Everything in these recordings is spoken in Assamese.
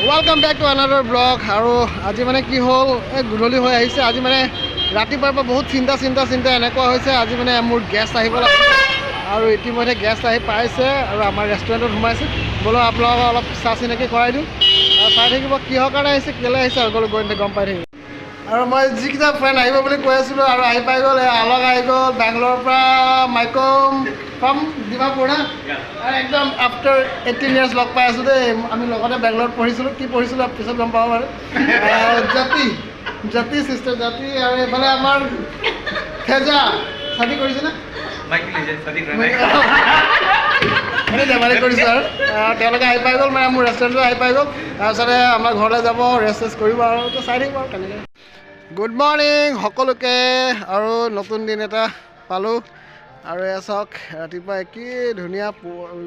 Welcome back to another vlog. আৰু আজি মানে কি হ'ল গুধলি হৈ আহিছে আজি মানে ৰাতিপুৱাৰ পৰা বহুত চিন্তা এনেকুৱা হৈছে আজি মানে মোৰ গেষ্ট আহিব লাগে আৰু ইতিমধ্যে গেষ্ট আহি পাইছে আৰু আমাৰ ৰেষ্টুৰেণ্টত সোমাইছে বলো আপোনালোকক অলপ চাহ চিনাকি কৰাই দিওঁ আৰু চাই থাকিব কিহৰ কাৰণে আহিছে কেলে আহিছে আৰু গৈ গম পাই থাকিব আৰু মই যিকেইটা ফ্ৰেণ্ড আহিব বুলি কৈ আছিলোঁ আৰু আহি পাই গ'ল আলক আহি গ'ল বেংগলোৰৰ পৰা মাইকম ফ্ৰম ডিমাপুৰ না আৰু একদম আফটাৰ 18 years লগ পাই আছোঁ দেই আমি লগতে বেংগলোৰত পঢ়িছিলোঁ কি পঢ়িছিলোঁ পিছত গম পাব বাৰু জাতি চিষ্টাৰ জাতি আৰু এইফালে আমাৰ থেজা চাতি কৰিছে না ধেমালি কৰিছোঁ আৰু তেওঁলোকে আহি পাই গ'ল মানে মোৰ ৰেষ্টুৰেণ্টত আহি পাই গ'ল তাৰপিছতে আমাৰ ঘৰলৈ যাব ৰেষ্ট কৰিব আৰু তো চাই থাকিব আৰু কেনেকৈ গুড মৰ্ণিং সকলোকে আৰু নতুন দিন এটা পালোঁ আৰু এয়া চাওক ৰাতিপুৱা কি ধুনীয়া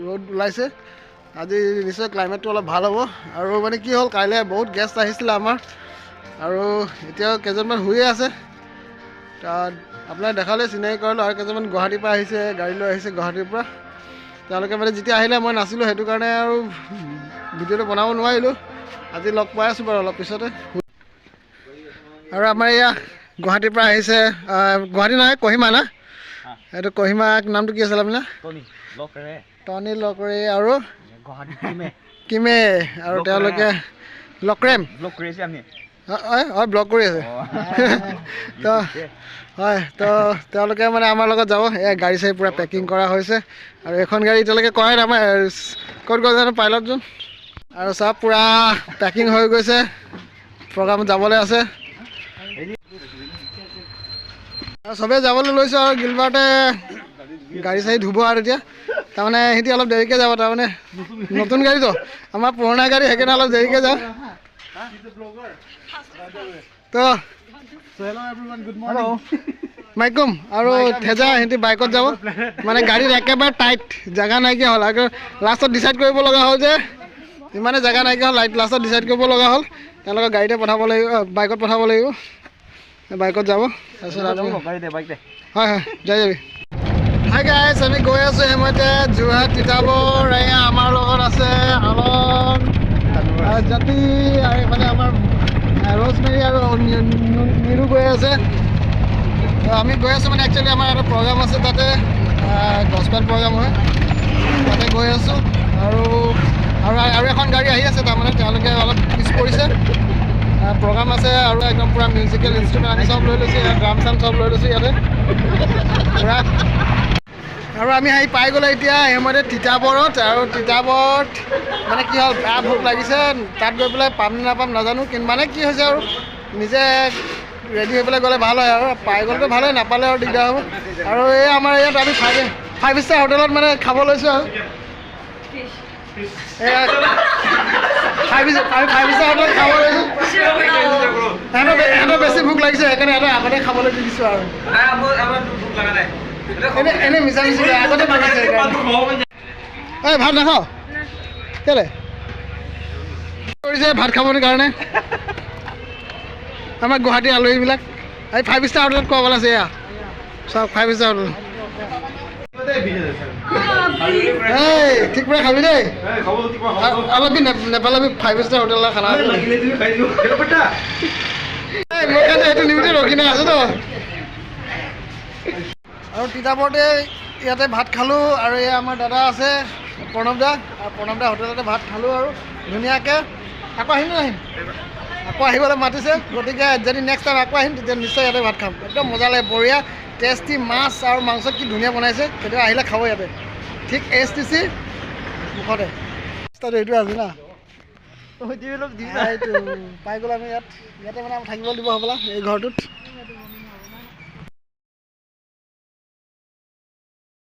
ৰ'দ ওলাইছে আজি নিশ্চয় ক্লাইমেটটো অলপ ভাল হ'ব আৰু মানে কি হ'ল কাইলৈ বহুত গেষ্ট আহিছিলে আমাৰ আৰু এতিয়াও কেইজনমান শুয়ে আছে তাত আপোনাক দেখালে চিনাকি কৰিলোঁ আৰু কেইজনমান গুৱাহাটীৰ পৰা আহিছে গাড়ী লৈ আহিছে গুৱাহাটীৰ পৰা তেওঁলোকে মানে যেতিয়া আহিলে মই নাছিলোঁ সেইটো কাৰণে আৰু ভিডিঅ'টো বনাব নোৱাৰিলোঁ আজি লগ পাই আছোঁ বাৰু অলপ পিছতে আৰু আমাৰ এয়া গুৱাহাটীৰ পৰা আহিছে গুৱাহাটী নহয় কহিমা না এইটো কহিমাৰ নামটো কি আছিলে আপোনাৰ টনি লকৰে আৰু কিমে আৰু তেওঁলোকে লক্ৰেম হয় ব্লগ কৰি আছে তো হয় তো তেওঁলোকে মানে আমাৰ লগত যাব এই গাড়ী চাড়ী পূৰা পেকিং কৰা হৈছে আৰু এখন গাড়ী এতিয়ালৈকে কৰাই নাই আমাৰ ক'ত গ'ল জানো পাইলটজন আৰু চব পূৰা পেকিং হৈ গৈছে প্ৰগ্ৰামত যাবলৈ আছে আৰু চবেই যাবলৈ লৈছোঁ আৰু গিলবাৰ্টে গাড়ী চাড়ী ধুব আৰু এতিয়া তাৰমানে সিহঁতি অলপ দেৰিকৈ যাব তাৰমানে নতুন গাড়ীতো আমাৰ পুৰণা গাড়ী সেইকাৰণে অলপ দেৰিকৈ যাওঁ তো মাইকুম আৰু থেজা সিহঁতি বাইকত যাব মানে গাড়ীত একেবাৰে টাইট জেগা নাইকিয়া হ'ল আৰু লাষ্টত ডিচাইড কৰিব লগা হ'ল যে ইমানে জেগা নাইকিয়া হ'ল লাষ্টত ডিচাইড কৰিব লগা হ'ল তেওঁলোকক গাড়ীতে পঠাব লাগিব বাইকত পঠাব লাগিব বাইকত যাব তাৰপিছত হয় হয় যাই যাবি হাই গাইছ আমি গৈ আছোঁ সময়তে যোৰহাট তিতাবৰ এয়া আমাৰ লগত আছে আলক জাতি আৰু এইফালে আমাৰ ৰ'জমেৰী আৰু নিৰু গৈ আছে আমি গৈ আছোঁ মানে একচুৱেলি আমাৰ এটা প্ৰগ্ৰাম আছে তাতে গছপাত প্ৰগ্ৰাম হয় তাতে গৈ আছোঁ আৰু আৰু এখন গাড়ী আহি আছে তাৰমানে তেওঁলোকে অলপ পিছ পৰিছে প্ৰগ্ৰাম আছে আৰু একদম পূৰা মিউজিকেল ইনষ্ট্ৰুমেণ্ট আমি চব লৈ লৈছোঁ ড্ৰাম চাম চব লৈ লৈছোঁ ইয়াতে পূৰা আৰু আমি আহি পাই গ'লে এতিয়া সময়তে তিতাবৰত আৰু তিতাবৰত মানে কি হ'ল বেয়া ভোক লাগিছে তাত গৈ পেলাই পাম নে নাপাম নাজানো কিন্তু মানে কি হৈছে আৰু নিজে ৰেডি হৈ পেলাই গ'লে ভাল হয় আৰু পাই গ'লেতো ভালেই নাপালে আৰু দিগদাৰ হ'ব আৰু এই আমাৰ ইয়াত আমি ফাইভ ষ্টাৰ হোটেলত মানে খাব লৈছোঁ আৰু ফাইভ ষ্টাৰ হোটেলত খাব লৈছোঁ সিহঁতৰ বেছি ভোক লাগিছে সেইকাৰণে সিহঁতৰ আগতে খাবলৈ দি দিছোঁ আৰু এনেই মিছা মিছি আগতে মাতিছে এই ভাত নাখাওঁ কেলে কৰিছে ভাত খাবৰ কাৰণে আমাৰ গুৱাহাটীৰ আলহীবিলাক এই ফাইভ ষ্টাৰ হোটেলত খোৱাবলৈ আছে এয়া চব ফাইভ ষ্টাৰ হোটেল এই ঠিক পৰা খাবি দেই অলপ নেপালাবি ফাইভ ষ্টাৰ হোটেলৰ খানা মোৰ কাৰণে এইটো নিউতে ৰখি নাই আছো তো আৰু তিতাবৰতে ইয়াতে ভাত খালোঁ আৰু এয়া আমাৰ দাদা আছে প্ৰণৱ দা আৰু প্ৰণৱ দা হোটেলতে ভাত খালোঁ আৰু ধুনীয়াকৈ আকৌ আহিম নাহিম আকৌ আহিবলৈ মাতিছে গতিকে যদি নেক্সট টাইম আকৌ আহিম তেতিয়া নিশ্চয় ইয়াতে ভাত খাম একদম মজা লাগে বঢ়িয়া টেষ্টি মাছ আৰু মাংস কি ধুনীয়া বনাইছে কেতিয়াবা আহিলে খাব ইয়াতে ঠিক STC মুখতে এইটো আছে না এইটো পাই গ'ল আমি ইয়াতে মানে থাকিব দিব হ'বলা এই ঘৰটোত